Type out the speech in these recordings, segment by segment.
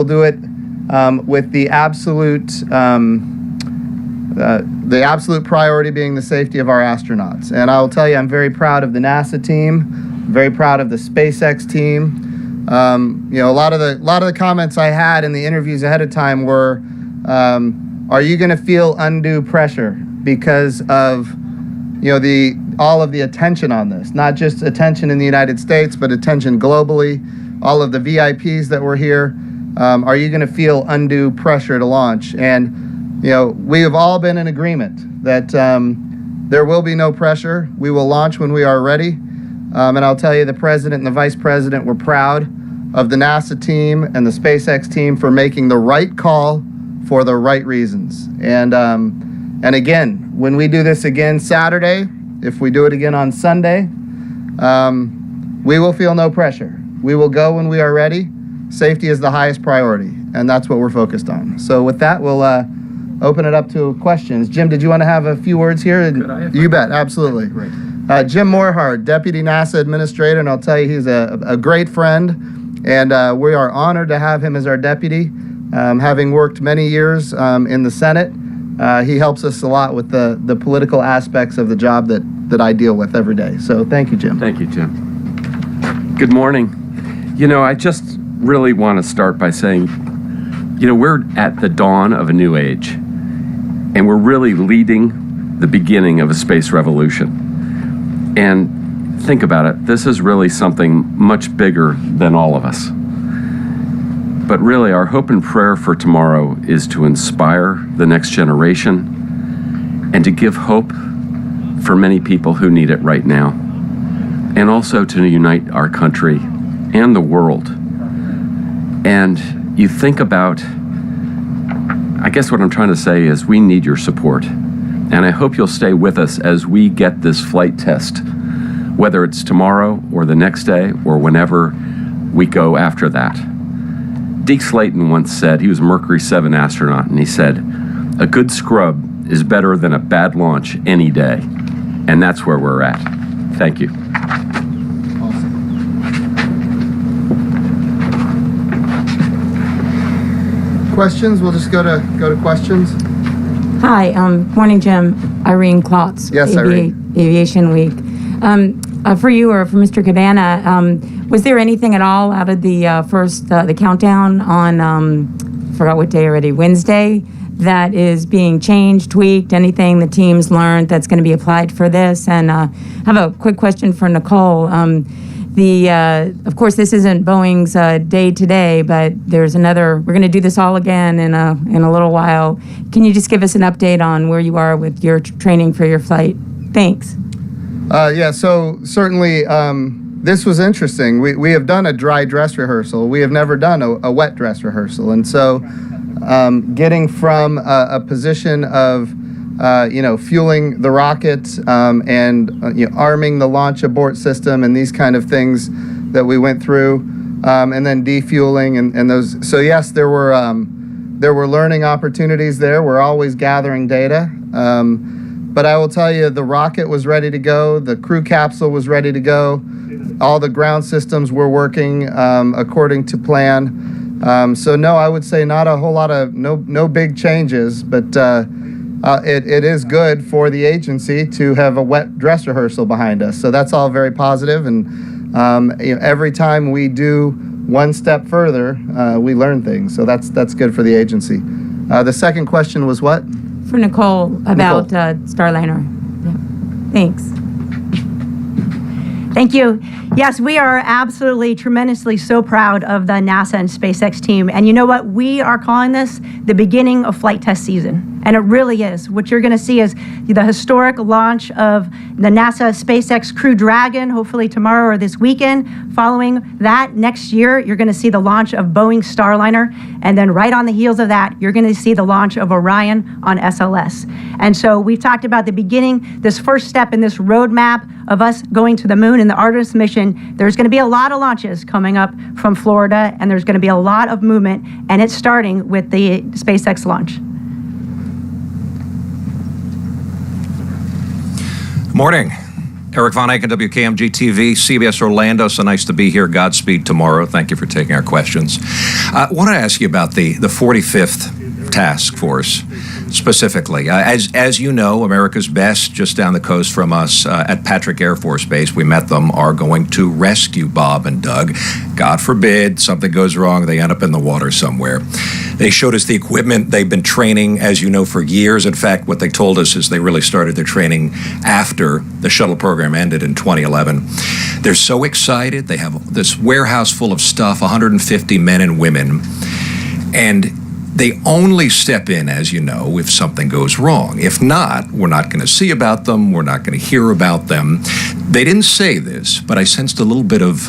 We'll do it with the absolute priority being the safety of our astronauts. And I'll tell you, I'm very proud of the NASA team, very proud of the SpaceX team. A lot of the comments I had in the interviews ahead of time were, are you going to feel undue pressure because of all of the attention on this, not just attention in the United States, but attention globally, all of the VIPs that were here. Are you going to feel undue pressure to launch? And, we have all been in agreement that there will be no pressure. We will launch when we are ready. And I'll tell you, the president and the vice president were proud of the NASA team and the SpaceX team for making the right call for the right reasons. And again, when we do this again Saturday, if we do it again on Sunday, we will feel no pressure. We will go when we are ready. Safety is the highest priority, and that's what we're focused on. So with that, we'll open it up to questions. Jim, did you want to have a few words here? Could I? You bet, absolutely. Great. Jim Morehard, Deputy NASA Administrator, and I'll tell you, he's a great friend, and we are honored to have him as our deputy. Having worked many years in the Senate, he helps us a lot with the political aspects of the job that I deal with every day. So thank you, Jim. Thank you, Jim. Good morning. I just really want to start by saying, we're at the dawn of a new age, and we're really leading the beginning of a space revolution. And think about it, this is really something much bigger than all of us. But really, our hope and prayer for tomorrow is to inspire the next generation and to give hope for many people who need it right now, and also to unite our country and the world. And you think about, I guess what I'm trying to say is we need your support. And I hope you'll stay with us as we get this flight test, whether it's tomorrow or the next day or whenever we go after that. Deke Slayton once said, he was a Mercury 7 astronaut, and he said, a good scrub is better than a bad launch any day. And that's where we're at. Thank you. Questions? We'll just go to questions. Hi, morning, Jim. Irene Klotz. Yes, Irene. Aviation Week. For you or for Mr. Cabana, was there anything at all out of the the countdown on, forgot what day already, Wednesday, that is being changed, tweaked, anything the teams learned that's going to be applied for this? And I have a quick question for Nicole. Of course, this isn't Boeing's day today, but there's another, we're going to do this all again in a little while. Can you just give us an update on where you are with your training for your flight? Thanks. Yeah, so certainly this was interesting. We have done a dry dress rehearsal. We have never done a wet dress rehearsal. And so getting from a position of fueling the rocket and arming the launch abort system and these kind of things that we went through, and then defueling and those. So yes, there were learning opportunities there. We're always gathering data. But I will tell you, the rocket was ready to go. The crew capsule was ready to go. All the ground systems were working according to plan. So no, I would say not a whole lot of, no big changes, but it is good for the agency to have a wet dress rehearsal behind us. So that's all very positive. And every time we do one step further, we learn things. So that's good for the agency. The second question was what? For Nicole about Starliner. Yeah. Thanks. Thank you. Yes, we are absolutely tremendously so proud of the NASA and SpaceX team. And you know what? We are calling this the beginning of flight test season. And it really is. What you're going to see is the historic launch of the NASA SpaceX Crew Dragon, hopefully tomorrow or this weekend. Following that, next year, you're going to see the launch of Boeing Starliner. And then right on the heels of that, you're going to see the launch of Orion on SLS. And so we've talked about the beginning, this first step in this roadmap of us going to the moon in the Artemis mission. There's going to be a lot of launches coming up from Florida, and there's going to be a lot of movement, and it's starting with the SpaceX launch. Morning. Eric Von Eycken, WKMG TV, CBS Orlando. So nice to be here. Godspeed tomorrow. Thank you for taking our questions. I want to ask you about the 45th Task Force specifically. As you know, America's Best, just down the coast from us at Patrick Air Force Base, we met them, are going to rescue Bob and Doug. God forbid something goes wrong, they end up in the water somewhere. They showed us the equipment. They've been training, as you know, for years. In fact, what they told us is they really started their training after the shuttle program ended in 2011. They're so excited. They have this warehouse full of stuff, 150 men and women, and they only step in, as you know, if something goes wrong. If not, we're not going to see about them. We're not going to hear about them. They didn't say this, but I sensed a little bit of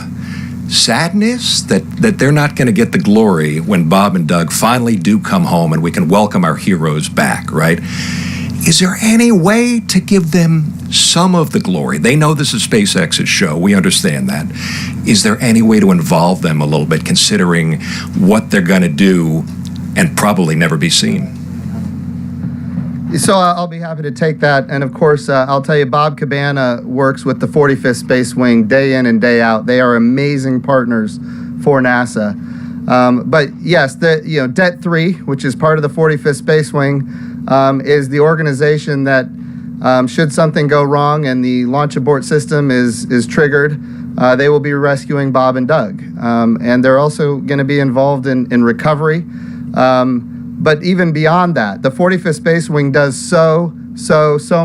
sadness that they're not going to get the glory when Bob and Doug finally do come home and we can welcome our heroes back, right? Is there any way to give them some of the glory? They know this is SpaceX's show. We understand that. Is there any way to involve them a little bit, considering what they're going to do and probably never be seen? So I'll be happy to take that. And of course, I'll tell you, Bob Cabana works with the 45th Space Wing day in and day out. They are amazing partners for NASA. But yes, Det 3, which is part of the 45th Space Wing, is the organization that should something go wrong and the launch abort system is triggered, they will be rescuing Bob and Doug. And they're also going to be involved in recovery. But even beyond that, the 45th Space Wing does so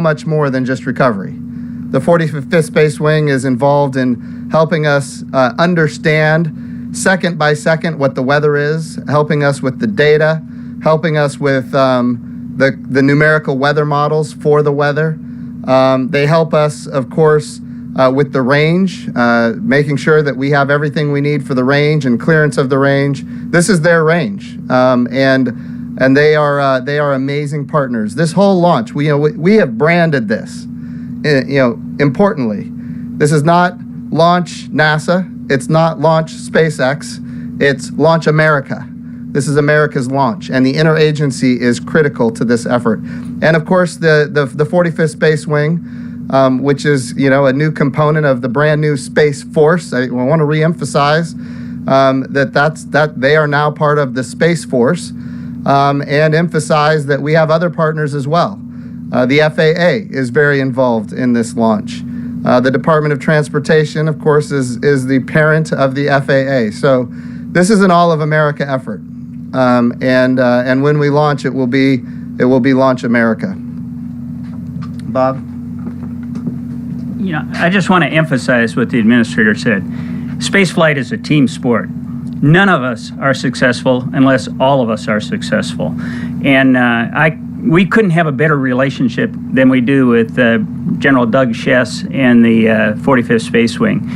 much more than just recovery. The 45th Space Wing is involved in helping us understand second by second what the weather is, helping us with the data, helping us with the numerical weather models for the weather. They help us, of course, with the range, making sure that we have everything we need for the range and clearance of the range. This is their range, and they are amazing partners. This whole launch, we have branded this. Importantly, this is not Launch NASA. It's not Launch SpaceX. It's Launch America. This is America's launch, and the interagency is critical to this effort. And of course, the 45th Space Wing, which is a new component of the brand new Space Force. I want to reemphasize that they are now part of the Space Force, and emphasize that we have other partners as well. The FAA is very involved in this launch. The Department of Transportation, of course, is the parent of the FAA. So this is an all of America effort, and when we launch, it will be Launch America. Bob. I just want to emphasize what the administrator said. Spaceflight is a team sport. None of us are successful unless all of us are successful. And we couldn't have a better relationship than we do with General Doug Shess and the 45th Space Wing.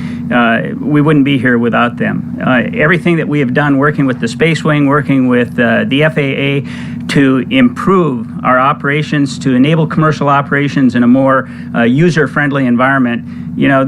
We wouldn't be here without them. Everything that we have done working with the Space Wing, working with the FAA to improve our operations, to enable commercial operations in a more user-friendly environment,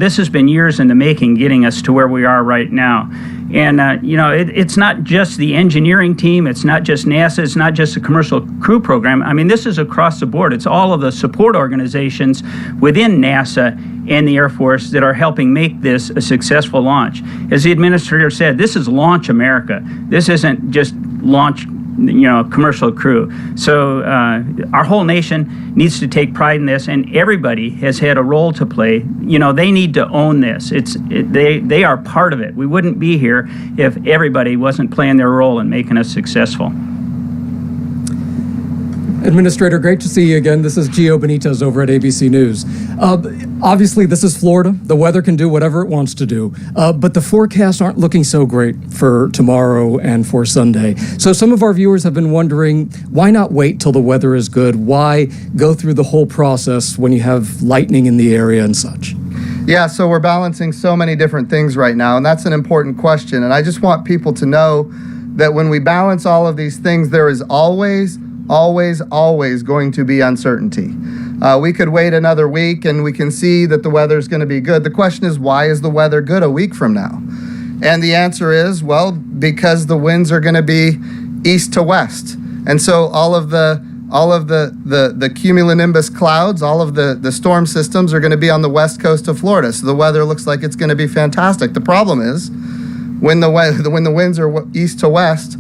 this has been years in the making, getting us to where we are right now. And, it's not just the engineering team, it's not just NASA, it's not just a commercial crew program. I mean, this is across the board. It's all of the support organizations within NASA and the Air Force that are helping make this a successful launch. As the administrator said, this is Launch America. This isn't just launch commercial crew. So our whole nation needs to take pride in this, and everybody has had a role to play. They need to own this. They are part of it. We wouldn't be here if everybody wasn't playing their role in making us successful. Administrator, great to see you again. This is Gio Benitez over at ABC News. Obviously, this is Florida. The weather can do whatever it wants to do, but the forecasts aren't looking so great for tomorrow and for Sunday. So some of our viewers have been wondering, why not wait till the weather is good? Why go through the whole process when you have lightning in the area and such? Yeah, so we're balancing so many different things right now, and that's an important question. And I just want people to know that when we balance all of these things, there is always going to be uncertainty. We could wait another week and we can see that the weather's going to be good. The question is, why is the weather good a week from now? And the answer is, well, because the winds are going to be east to west. And so all of the all of the cumulonimbus clouds, all of the storm systems are going to be on the west coast of Florida. So the weather looks like it's going to be fantastic. The problem is when the winds are east to west,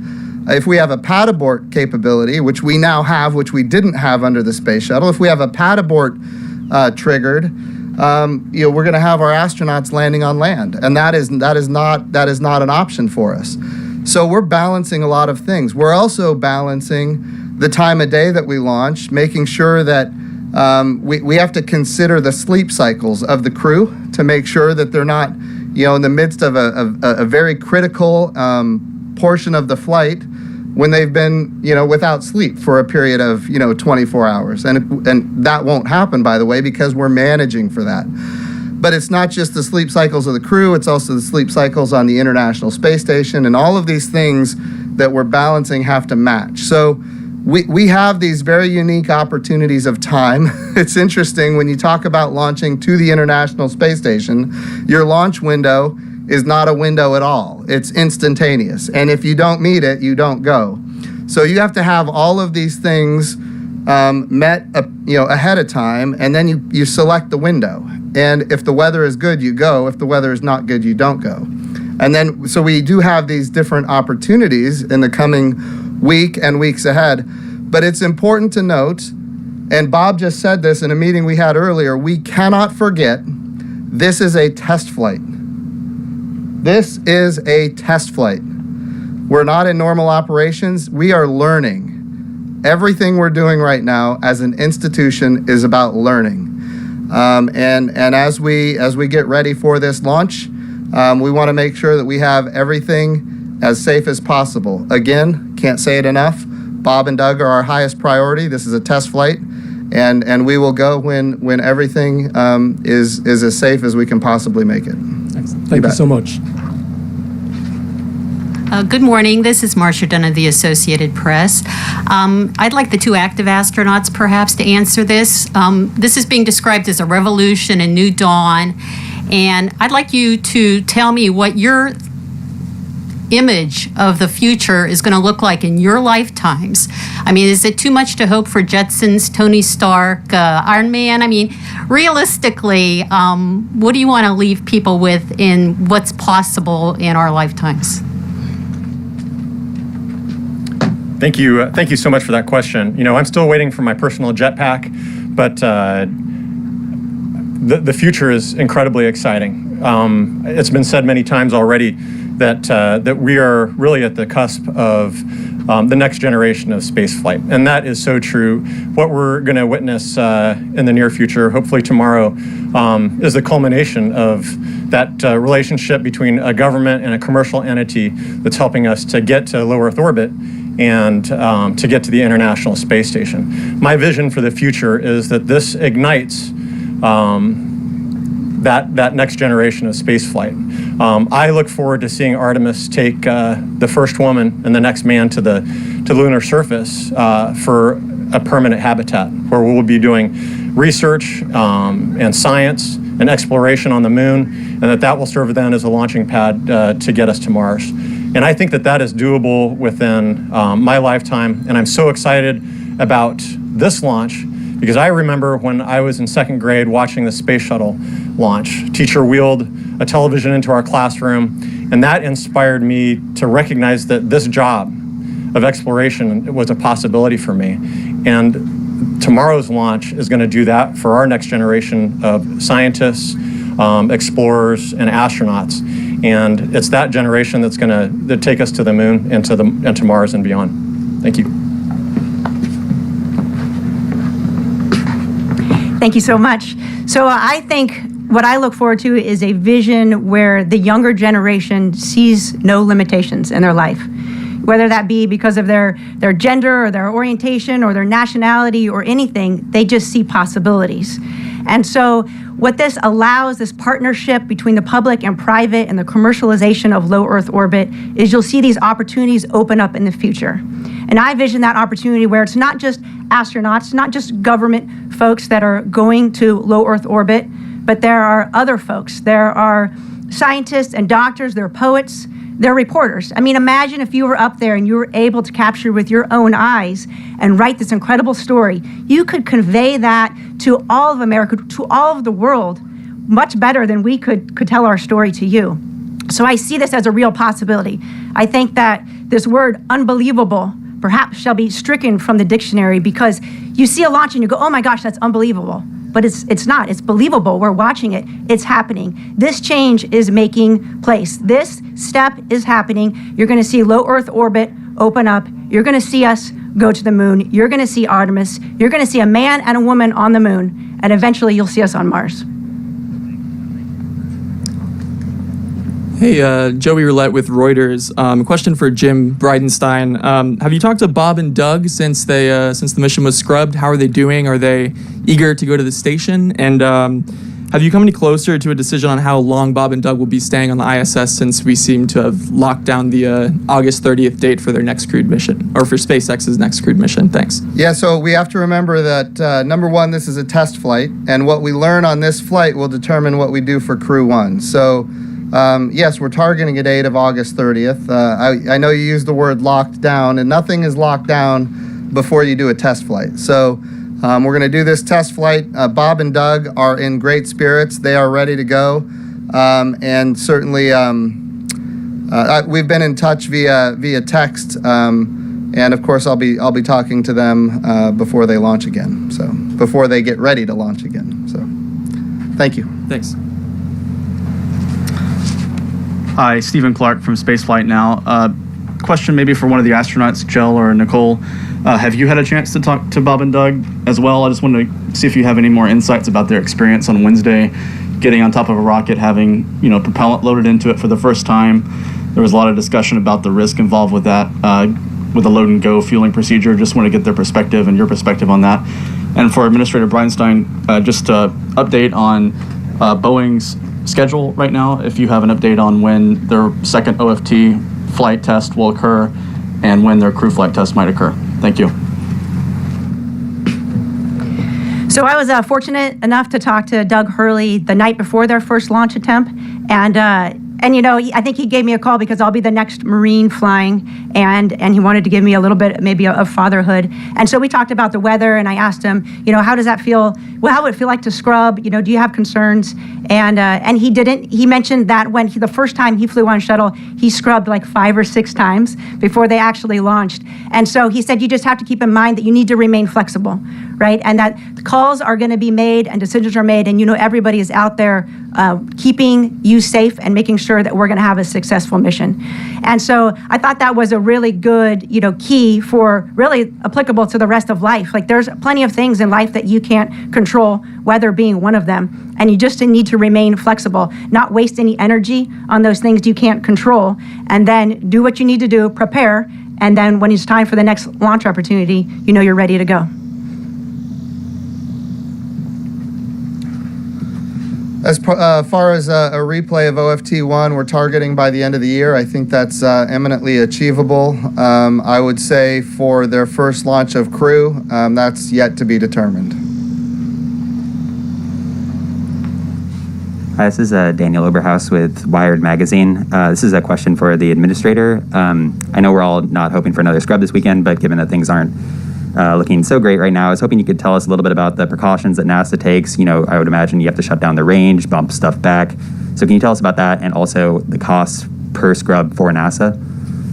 if we have a pad abort capability, which we now have, which we didn't have under the space shuttle, if we have a pad abort triggered, we're going to have our astronauts landing on land, and that is not an option for us. So we're balancing a lot of things. We're also balancing the time of day that we launch, making sure that we have to consider the sleep cycles of the crew to make sure that they're not, in the midst of a very critical portion of the flight when they've been, without sleep for a period of, 24 hours. And that won't happen, by the way, because we're managing for that. But it's not just the sleep cycles of the crew, it's also the sleep cycles on the International Space Station, and all of these things that we're balancing have to match. So we have these very unique opportunities of time. It's interesting when you talk about launching to the International Space Station, your launch window is not a window at all. It's instantaneous. And if you don't meet it, you don't go. So you have to have all of these things met ahead of time, and then you select the window. And if the weather is good, you go. If the weather is not good, you don't go. And then, so we do have these different opportunities in the coming week and weeks ahead. But it's important to note, and Bob just said this in a meeting we had earlier, we cannot forget this is a test flight. This is a test flight. We're not in normal operations. We are learning. Everything we're doing right now as an institution is about learning. And as we get ready for this launch, we want to make sure that we have everything as safe as possible. Again, can't say it enough. Bob and Doug are our highest priority. This is a test flight, and we will go when everything is as safe as we can possibly make it. Excellent. Thank you so much. Good morning. This is Marcia Dunn of the Associated Press. I'd like the two active astronauts perhaps to answer this. This is being described as a revolution, a new dawn, and I'd like you to tell me what your image of the future is going to look like in your lifetimes. I mean, is it too much to hope for Jetsons, Tony Stark, Iron Man? I mean, realistically, what do you want to leave people with in what's possible in our lifetimes? Thank you so much for that question. I'm still waiting for my personal jetpack, but the future is incredibly exciting. It's been said many times already that we are really at the cusp of the next generation of spaceflight, and that is so true. What we're going to witness in the near future, hopefully tomorrow, is the culmination of that relationship between a government and a commercial entity that's helping us to get to low Earth orbit and to get to the International Space Station. My vision for the future is that this ignites that next generation of spaceflight. I look forward to seeing Artemis take the first woman and the next man to the lunar surface for a permanent habitat, where we'll be doing research and science and exploration on the moon, and that will serve then as a launching pad to get us to Mars. And I think that is doable within my lifetime, and I'm so excited about this launch because I remember when I was in second grade watching the space shuttle launch. Teacher wheeled a television into our classroom, and that inspired me to recognize that this job of exploration was a possibility for me. And tomorrow's launch is going to do that for our next generation of scientists, explorers, and astronauts. And it's that generation that's going to take us to the moon and to Mars and beyond. Thank you. Thank you so much. So I think what I look forward to is a vision where the younger generation sees no limitations in their life, whether that be because of their gender or their orientation or their nationality or anything. They just see possibilities. And so what this allows, this partnership between the public and private and the commercialization of low Earth orbit, is you'll see these opportunities open up in the future. And I vision that opportunity where it's not just astronauts, not just government folks that are going to low Earth orbit, but there are other folks. There are scientists and doctors, there are poets, they're reporters. I mean, imagine if you were up there and you were able to capture with your own eyes and write this incredible story. You could convey that to all of America, to all of the world, much better than we could tell our story to you. So I see this as a real possibility. I think that this word unbelievable perhaps shall be stricken from the dictionary, because you see a launch and you go, oh my gosh, that's unbelievable. But it's not. It's believable. We're watching it. It's happening. This change is making place. This step is happening. You're going to see low Earth orbit open up. You're going to see us go to the moon. You're going to see Artemis. You're going to see a man and a woman on the moon. And eventually you'll see us on Mars. Hey, Joey Roulette with Reuters. Question for Jim Bridenstine. Have you talked to Bob and Doug since the mission was scrubbed? How are they doing? Are they eager to go to the station? And have you come any closer to a decision on how long Bob and Doug will be staying on the ISS, since we seem to have locked down the August 30th date for their next crewed mission, or for SpaceX's next crewed mission? Thanks. Yeah, so we have to remember that, number one, this is a test flight, and what we learn on this flight will determine what we do for Crew 1. So, yes, we're targeting a date of August 30th. I know you used the word locked down, and nothing is locked down before you do a test flight. So we're going to do this test flight. Bob and Doug are in great spirits. They are ready to go. And certainly we've been in touch via text. And of course, I'll be talking to them before they launch again. So before they get ready to launch again. So thank you. Thanks. Hi, Stephen Clark from Spaceflight Now. Question maybe for one of the astronauts, Jill or Nicole. Have you had a chance to talk to Bob and Doug as well? I just wanted to see if you have any more insights about their experience on Wednesday, getting on top of a rocket, having propellant loaded into it for the first time. There was a lot of discussion about the risk involved with that, with the load and go fueling procedure. Just want to get their perspective and your perspective on that. And for Administrator Bridenstine, just to update on Boeing's schedule right now, if you have an update on when their second OFT flight test will occur and when their crew flight test might occur. Thank you. So I was fortunate enough to talk to Doug Hurley the night before their first launch attempt, and I think he gave me a call because I'll be the next Marine flying, and he wanted to give me a little bit maybe of fatherhood. And so we talked about the weather, and I asked him, how does that feel? Well, how would it feel like to scrub? Do you have concerns? And he didn't. He mentioned that when the first time he flew on shuttle, he scrubbed like 5 or 6 times before they actually launched. And so he said, you just have to keep in mind that you need to remain flexible, right? And that the calls are going to be made and decisions are made, and everybody is out there keeping you safe and making sure that we're going to have a successful mission. And so I thought that was a really good, key for really applicable to the rest of life. Like, there's plenty of things in life that you can't control, weather being one of them. And you just need to remain flexible, not waste any energy on those things you can't control, and then do what you need to do, prepare, and then when it's time for the next launch opportunity, you're ready to go. As far as a replay of OFT1, we're targeting by the end of the year. I think that's eminently achievable. I would say for their first launch of crew, that's yet to be determined. Hi, this is Daniel Oberhaus with Wired Magazine. This is a question for the administrator. I know we're all not hoping for another scrub this weekend, but given that things aren't looking so great right now, I was hoping you could tell us a little bit about the precautions that NASA takes. I would imagine you have to shut down the range, bump stuff back. So can you tell us about that, and also the costs per scrub for NASA?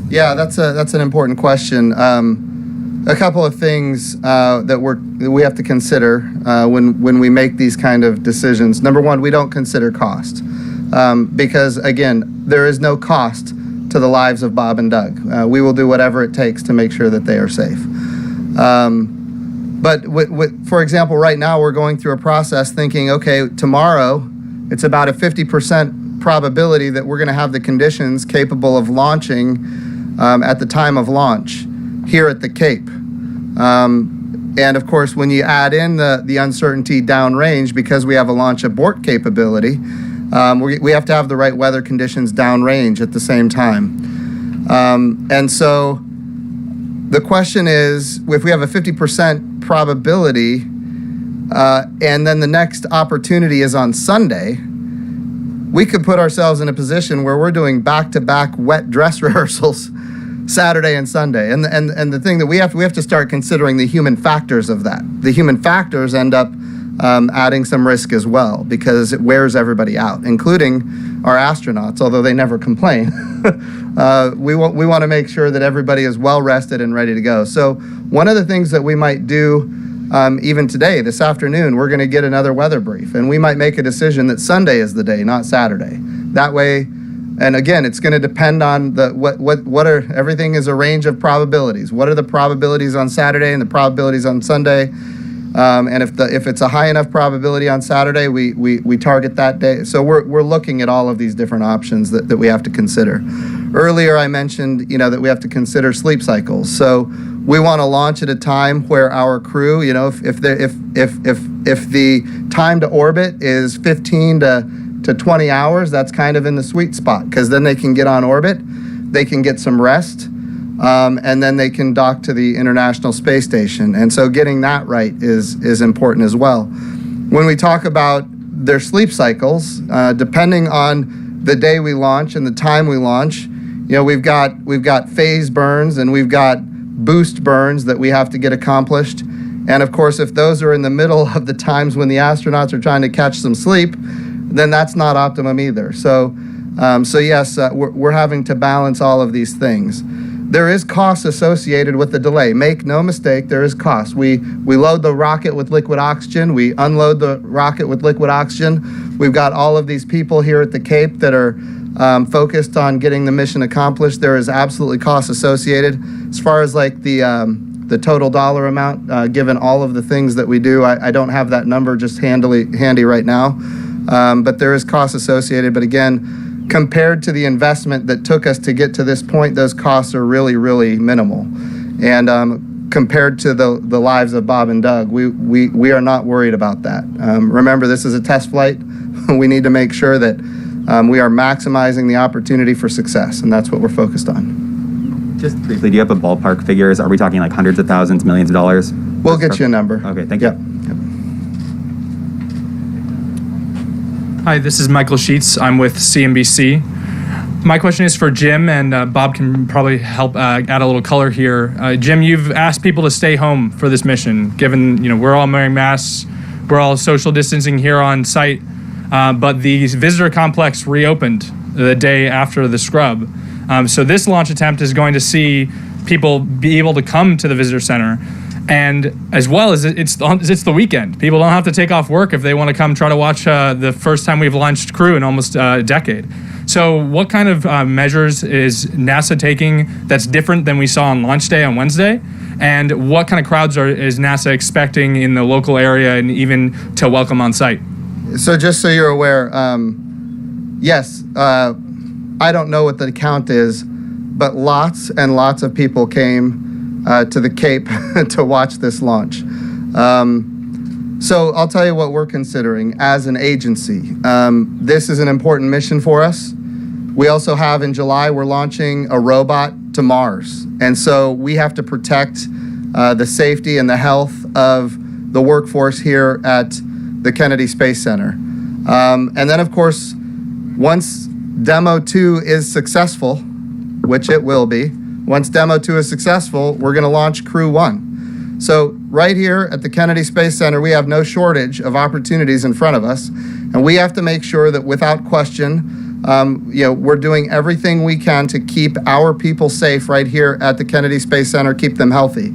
Yeah, that's an important question. A couple of things that we have to consider when we make these kind of decisions. Number one, we don't consider cost because, again, there is no cost to the lives of Bob and Doug. We will do whatever it takes to make sure that they are safe. But for example, right now we're going through a process thinking, okay, tomorrow it's about a 50% probability that we're going to have the conditions capable of launching at the time of launch here at the Cape. And of course, when you add in the uncertainty downrange, because we have a launch abort capability, we have to have the right weather conditions downrange at the same time. And so the question is, if we have a 50% probability, and then the next opportunity is on Sunday, we could put ourselves in a position where we're doing back-to-back wet dress rehearsals Saturday and Sunday. And the thing that we have to start considering the human factors of that. The human factors end up adding some risk as well, because it wears everybody out, including our astronauts, although they never complain. We want to make sure that everybody is well rested and ready to go. So one of the things that we might do even today, this afternoon, we're going to get another weather brief, and we might make a decision that Sunday is the day, not Saturday. That way, and again, it's going to depend on everything is a range of probabilities. What are the probabilities on Saturday and the probabilities on Sunday? And if it's a high enough probability on Saturday, we target that day. So we're looking at all of these different options that we have to consider. Earlier I mentioned, that we have to consider sleep cycles. So we want to launch at a time where our crew, if the time to orbit is 15 to 20 hours, that's kind of in the sweet spot, because then they can get on orbit, they can get some rest, and then they can dock to the International Space Station. And so getting that right is important as well. When we talk about their sleep cycles, depending on the day we launch and the time we launch, we've got phase burns and we've got boost burns that we have to get accomplished. And of course, if those are in the middle of the times when the astronauts are trying to catch some sleep, then that's not optimum either. So yes, we're having to balance all of these things. There is cost associated with the delay. Make no mistake, there is cost. We load the rocket with liquid oxygen. We unload the rocket with liquid oxygen. We've got all of these people here at the Cape that are focused on getting the mission accomplished. There is absolutely cost associated. As far as like the total dollar amount, given all of the things that we do, I don't have that number just handy right now. But there is cost associated. But again, compared to the investment that took us to get to this point, those costs are really, really minimal. And compared to the lives of Bob and Doug, we are not worried about that. Remember, this is a test flight. We need to make sure that we are maximizing the opportunity for success, and that's what we're focused on. Just briefly, do you have a ballpark figures? Are we talking like hundreds of thousands, millions of dollars? We'll get you a number. Okay, thank you. Yep. Hi, this is Michael Sheets. I'm with CNBC. My question is for Jim, and Bob can probably help add a little color here. Jim, you've asked people to stay home for this mission, given we're all wearing masks, we're all social distancing here on site, but the visitor complex reopened the day after the scrub. So this launch attempt is going to see people be able to come to the visitor center. And as well as it's the weekend. People don't have to take off work if they want to come try to watch the first time we've launched crew in almost a decade. So what kind of measures is NASA taking that's different than we saw on launch day on Wednesday? And what kind of crowds is NASA expecting in the local area and even to welcome on site? So just so you're aware, yes, I don't know what the count is, but lots and lots of people came to the Cape to watch this launch. So I'll tell you what we're considering as an agency. This is an important mission for us. We also have in July, we're launching a robot to Mars. And so we have to protect the safety and the health of the workforce here at the Kennedy Space Center. And then of course, once Demo 2 is successful, which it will be, once Demo 2 is successful, we're going to launch Crew 1. So right here at the Kennedy Space Center, we have no shortage of opportunities in front of us, and we have to make sure that without question, we're doing everything we can to keep our people safe right here at the Kennedy Space Center, keep them healthy.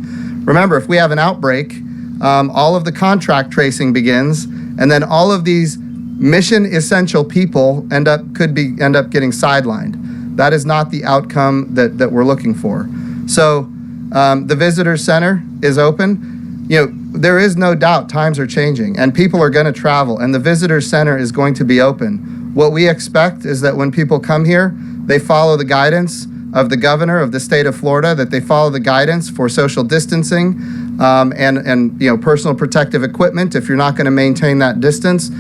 Remember, if we have an outbreak, all of the contract tracing begins, and then all of these mission essential people end up getting sidelined. That is not the outcome that we're looking for. So the visitor center is open. There is no doubt times are changing and people are going to travel, and the visitor center is going to be open. What we expect is that when people come here, they follow the guidance of the governor of the state of Florida, that they follow the guidance for social distancing and personal protective equipment if you're not going to maintain that distance.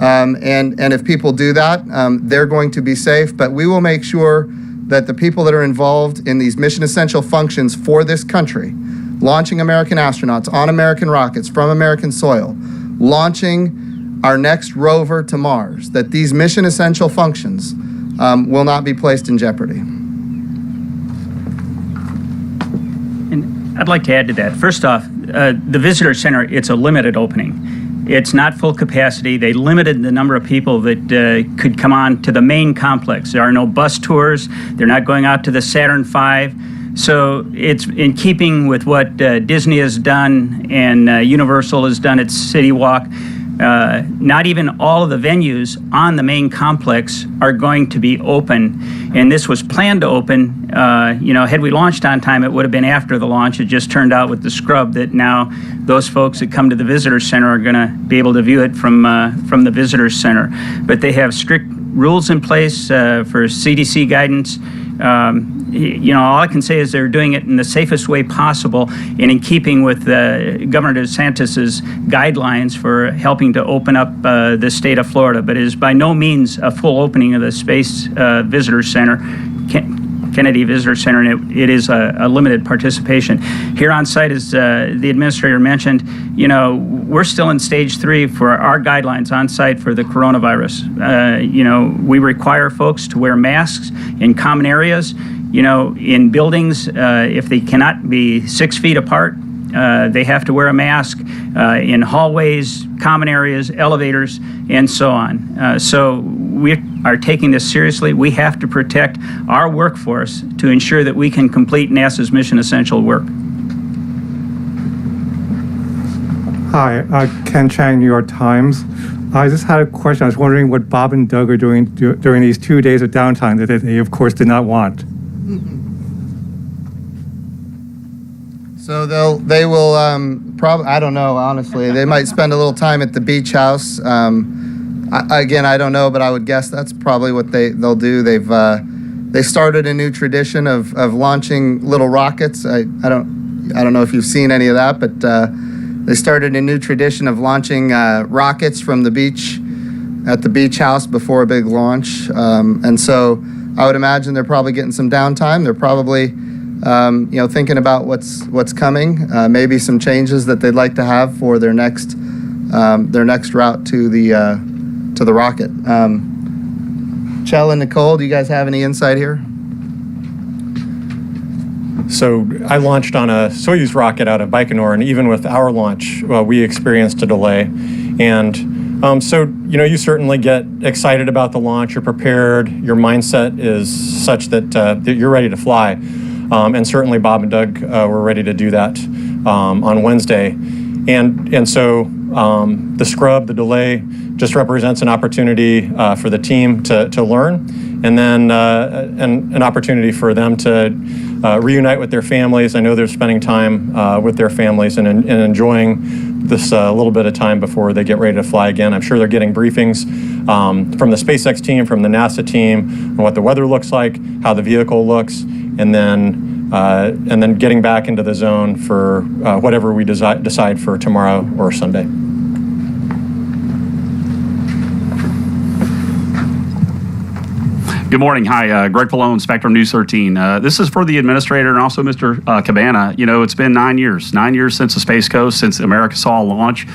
And if people do that, they're going to be safe. But we will make sure that the people that are involved in these mission essential functions for this country, launching American astronauts on American rockets from American soil, launching our next rover to Mars, that these mission essential functions will not be placed in jeopardy. And I'd like to add to that. First off, the visitor center, it's a limited opening. It's not full capacity. They limited the number of people that could come on to the main complex. There are no bus tours. They're not going out to the Saturn V. So it's in keeping with what Disney has done and Universal has done at City Walk. Not even all of the venues on the main complex are going to be open. And this was planned to open, had we launched on time, it would have been after the launch. It just turned out with the scrub that now those folks that come to the visitor center are going to be able to view it from the visitor center. But they have strict rules in place for CDC guidance. All I can say is they're doing it in the safest way possible and in keeping with Governor DeSantis's guidelines for helping to open up the state of Florida. But it is by no means a full opening of the Space Visitor Center, Kennedy Visitor Center, and it is a limited participation. Here on site, as the administrator mentioned, we're still in stage 3 for our guidelines on site for the coronavirus. We require folks to wear masks in common areas. In buildings, if they cannot be 6 feet apart, they have to wear a mask in hallways, common areas, elevators, and so on. So we are taking this seriously. We have to protect our workforce to ensure that we can complete NASA's mission essential work. Hi, Ken Chang, New York Times. I just had a question. I was wondering what Bob and Doug are doing during these 2 days of downtime that they, of course, did not want. So they will probably, I don't know, honestly. They might spend a little time at the beach house. Again, I don't know, but I would guess that's probably what they'll do. They started a new tradition of launching little rockets. I don't know if you've seen any of that, but they started a new tradition of launching rockets from the beach at the beach house before a big launch. And so I would imagine they're probably getting some downtime. They're probably thinking about what's coming, maybe some changes that they'd like to have for their next route to the rocket. Chell and Nicole, do you guys have any insight here? So I launched on a Soyuz rocket out of Baikonur, and even with our launch, we experienced a delay. And you certainly get excited about the launch. You're prepared. Your mindset is such that you're ready to fly. And certainly Bob and Doug were ready to do that on Wednesday. And so the scrub, the delay, just represents an opportunity for the team to learn, and then an opportunity for them to reunite with their families. I know they're spending time with their families and enjoying this little bit of time before they get ready to fly again. I'm sure they're getting briefings from the SpaceX team, from the NASA team, on what the weather looks like, how the vehicle looks, and then getting back into the zone for whatever we decide for tomorrow or Sunday. Good morning. Hi, Greg Pallone, Spectrum News 13. This is for the administrator and also Mr. Cabana. It's been 9 years since the Space Coast, since America saw a launch.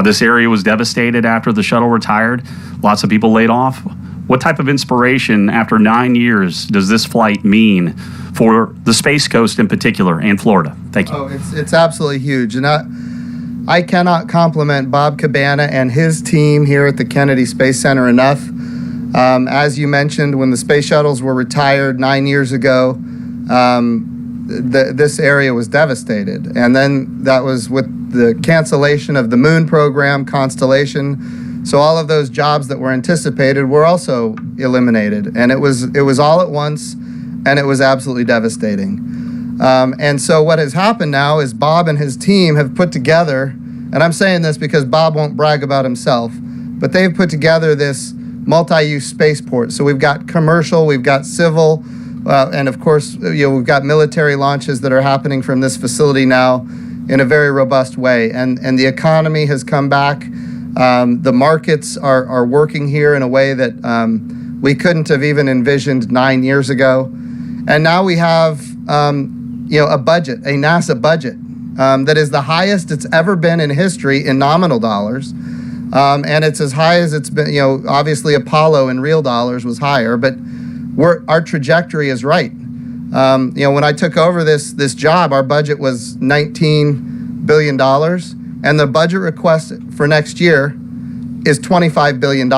This area was devastated after the shuttle retired. Lots of people laid off. What type of inspiration after 9 years does this flight mean for the Space Coast in particular and Florida? Thank you. Oh, it's absolutely huge. And I cannot compliment Bob Cabana and his team here at the Kennedy Space Center enough. As you mentioned, when the space shuttles were retired 9 years ago, this area was devastated. And then that was with the cancellation of the moon program, Constellation. So all of those jobs that were anticipated were also eliminated. And it was all at once, and it was absolutely devastating. And so what has happened now is Bob and his team have put together, and I'm saying this because Bob won't brag about himself, but they've put together this multi-use spaceport. So we've got commercial, we've got civil, and of course, we've got military launches that are happening from this facility now in a very robust way. And the economy has come back. The markets are working here in a way that we couldn't have even envisioned 9 years ago. And now we have, a budget, a NASA budget that is the highest it's ever been in history in nominal dollars. And it's as high as it's been. Obviously Apollo in real dollars was higher, but our trajectory is right. When I took over this job, our budget was $19 billion, and the budget request for next year is $25 billion.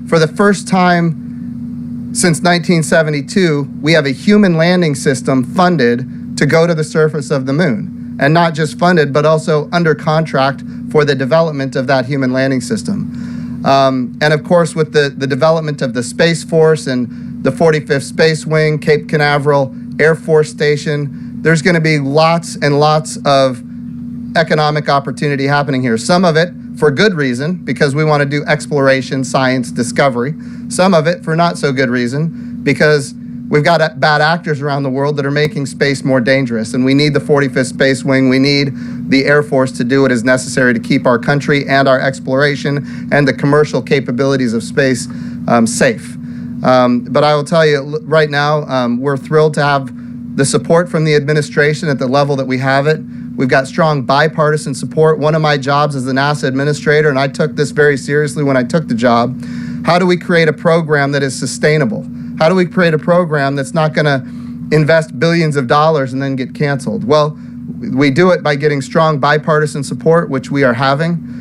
For the first time since 1972, we have a human landing system funded to go to the surface of the moon. And not just funded, but also under contract for the development of that human landing system. And of course, with the development of the Space Force and the 45th Space Wing, Cape Canaveral Air Force Station, there's going to be lots and lots of economic opportunity happening here. Some of it for good reason, because we want to do exploration, science, discovery. Some of it for not so good reason, because we've got bad actors around the world that are making space more dangerous, and we need the 45th Space Wing. We need the Air Force to do what is necessary to keep our country and our exploration and the commercial capabilities of space safe. But I will tell you right now, we're thrilled to have the support from the administration at the level that we have it. We've got strong bipartisan support. One of my jobs as the NASA administrator, and I took this very seriously when I took the job, how do we create a program that is sustainable? How do we create a program that's not going to invest billions of dollars and then get canceled? Well, we do it by getting strong bipartisan support, which we are having.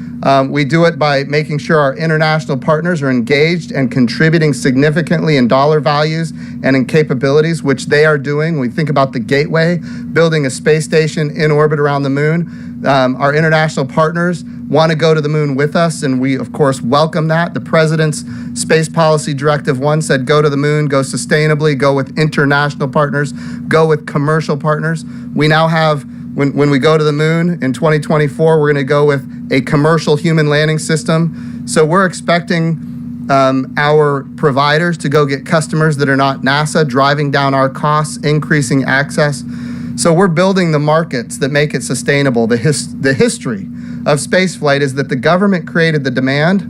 We do it by making sure our international partners are engaged and contributing significantly in dollar values and in capabilities, which they are doing. We think about the Gateway, building a space station in orbit around the moon. Our international partners want to go to the moon with us, and we, of course, welcome that. The President's Space Policy Directive 1 said go to the moon, go sustainably, go with international partners, go with commercial partners. We now have, when we go to the moon in 2024, we're going to go with a commercial human landing system. So we're expecting our providers to go get customers that are not NASA, driving down our costs, increasing access. So we're building the markets that make it sustainable. The history of spaceflight is that the government created the demand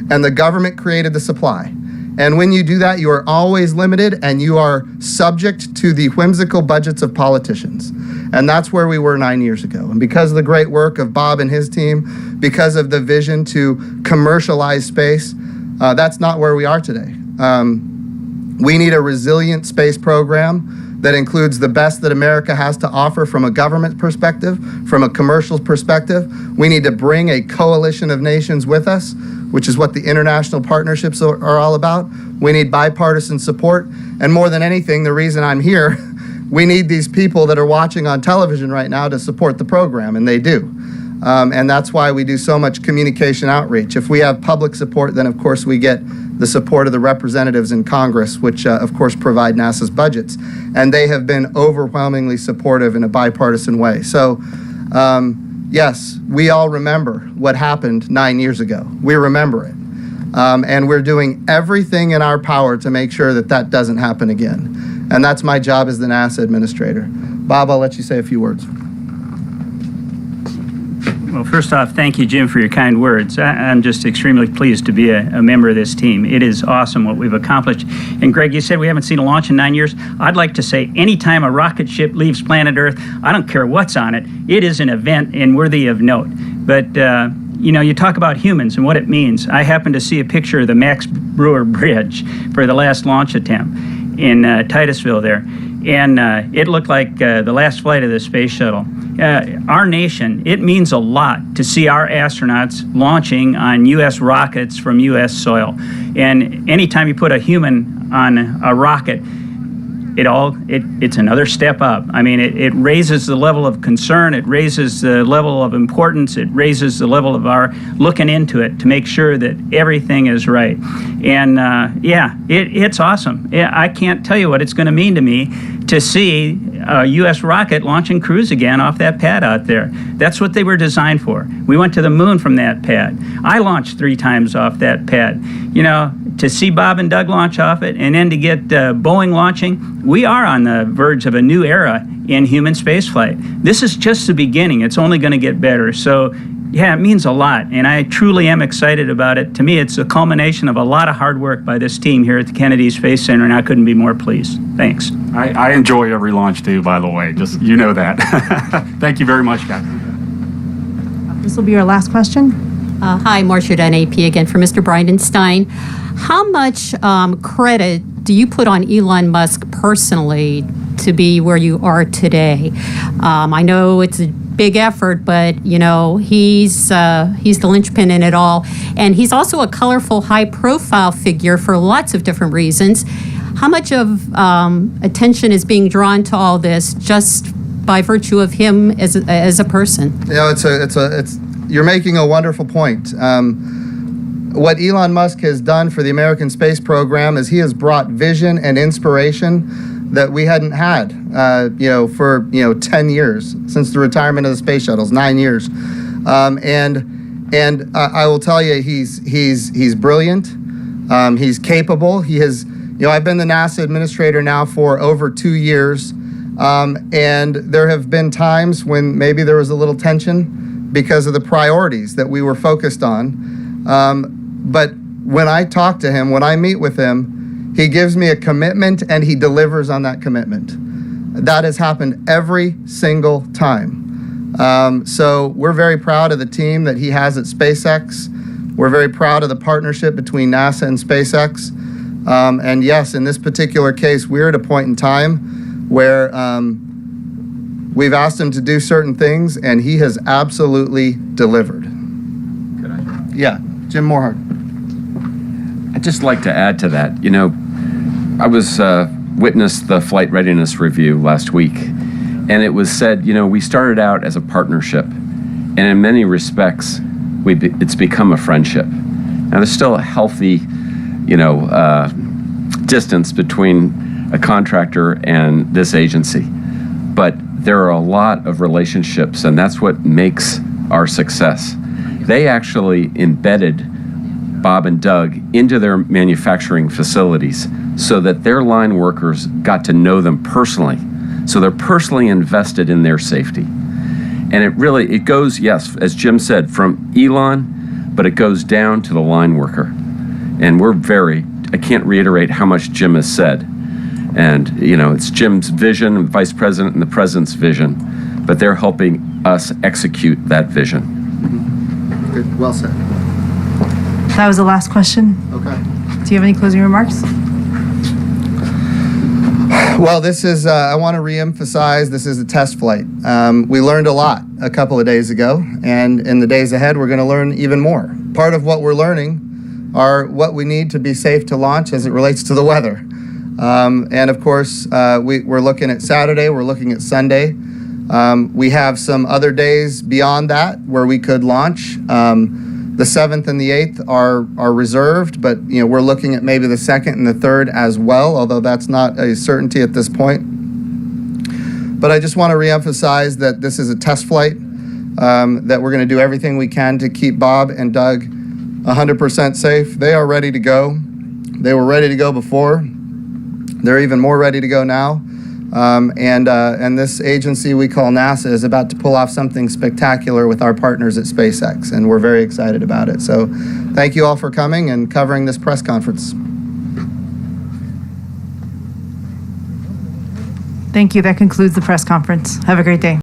and the government created the supply. And when you do that, you are always limited and you are subject to the whimsical budgets of politicians. And that's where we were 9 years ago. And because of the great work of Bob and his team, because of the vision to commercialize space, that's not where we are today. We need a resilient space program that includes the best that America has to offer from a government perspective, from a commercial perspective. We need to bring a coalition of nations with us, which is what the international partnerships are all about. We need bipartisan support. And more than anything, the reason I'm here, we need these people that are watching on television right now to support the program, and they do. And that's why we do so much communication outreach. If we have public support, then of course we get the support of the representatives in Congress, which of course provide NASA's budgets. And they have been overwhelmingly supportive in a bipartisan way. So yes, we all remember what happened 9 years ago. We remember it. And we're doing everything in our power to make sure that that doesn't happen again. And that's my job as the NASA administrator. Bob, I'll let you say a few words. Well, first off, thank you, Jim, for your kind words. I'm just extremely pleased to be a member of this team. It is awesome what we've accomplished. And Greg, you said we haven't seen a launch in 9 years. I'd like to say anytime a rocket ship leaves planet Earth, I don't care what's on it, it is an event and worthy of note. But, you talk about humans and what it means. I happened to see a picture of the Max Brewer Bridge for the last launch attempt in Titusville there. And it looked like the last flight of the space shuttle. Our nation, it means a lot to see our astronauts launching on U.S. rockets from U.S. soil. And anytime you put a human on a rocket, it's another step up. I mean, it raises the level of concern, it raises the level of importance, it raises the level of our looking into it to make sure that everything is right. And it's awesome. I can't tell you what it's going to mean to me to see a U.S. rocket launching crews again off that pad out there. That's what they were designed for. We went to the moon from that pad. I launched 3 times off that pad. To see Bob and Doug launch off it, and then to get Boeing launching, we are on the verge of a new era in human spaceflight. This is just the beginning. It's only going to get better. So, yeah, it means a lot, and I truly am excited about it. To me, it's a culmination of a lot of hard work by this team here at the Kennedy Space Center, and I couldn't be more pleased. Thanks. I enjoy every launch, too, by the way. Just, that. Thank you very much, guys. This will be our last question. Hi, Marcia Dunn, AP again for Mr. Bridenstine. How much credit do you put on Elon Musk personally to be where you are today? I know it's a big effort, but he's the linchpin in it all, and he's also a colorful, high-profile figure for lots of different reasons. How much of attention is being drawn to all this just by virtue of him as a person? You're making a wonderful point. What Elon Musk has done for the American space program is he has brought vision and inspiration that we hadn't had, for 10 years since the retirement of the space shuttles, 9 years, and I will tell you, he's brilliant, he's capable. He has, I've been the NASA administrator now for over 2 years, and there have been times when maybe there was a little tension because of the priorities that we were focused on. But when I talk to him, when I meet with him, he gives me a commitment and he delivers on that commitment. That has happened every single time. So we're very proud of the team that he has at SpaceX. We're very proud of the partnership between NASA and SpaceX. And yes, in this particular case, we're at a point in time where we've asked him to do certain things and he has absolutely delivered. Yeah, Jim Morehart. I'd just like to add to that. I was witnessed the flight readiness review last week, and it was said, we started out as a partnership, and in many respects, it's become a friendship. Now, there's still a healthy, distance between a contractor and this agency, but there are a lot of relationships, and that's what makes our success. They actually embedded Bob and Doug into their manufacturing facilities so that their line workers got to know them personally. So they're personally invested in their safety. And it goes, yes, as Jim said, from Elon, but it goes down to the line worker. And I can't reiterate how much Jim has said. And, it's Jim's vision, the vice president, and the president's vision, but they're helping us execute that vision. Good, well said. That was the last question. Okay. Do you have any closing remarks? Well, this is, I want to reemphasize, this is a test flight. We learned a lot a couple of days ago, and in the days ahead, we're going to learn even more. Part of what we're learning are what we need to be safe to launch as it relates to the weather. And of course, we're looking at Saturday, we're looking at Sunday. We have some other days beyond that where we could launch. The 7th and the 8th are reserved, but we're looking at maybe the 2nd and the 3rd as well, although that's not a certainty at this point. But I just want to reemphasize that this is a test flight, that we're going to do everything we can to keep Bob and Doug 100% safe. They are ready to go. They were ready to go before. They're even more ready to go now. And this agency we call NASA is about to pull off something spectacular with our partners at SpaceX, and we're very excited about it. So thank you all for coming and covering this press conference. Thank you. That concludes the press conference. Have a great day.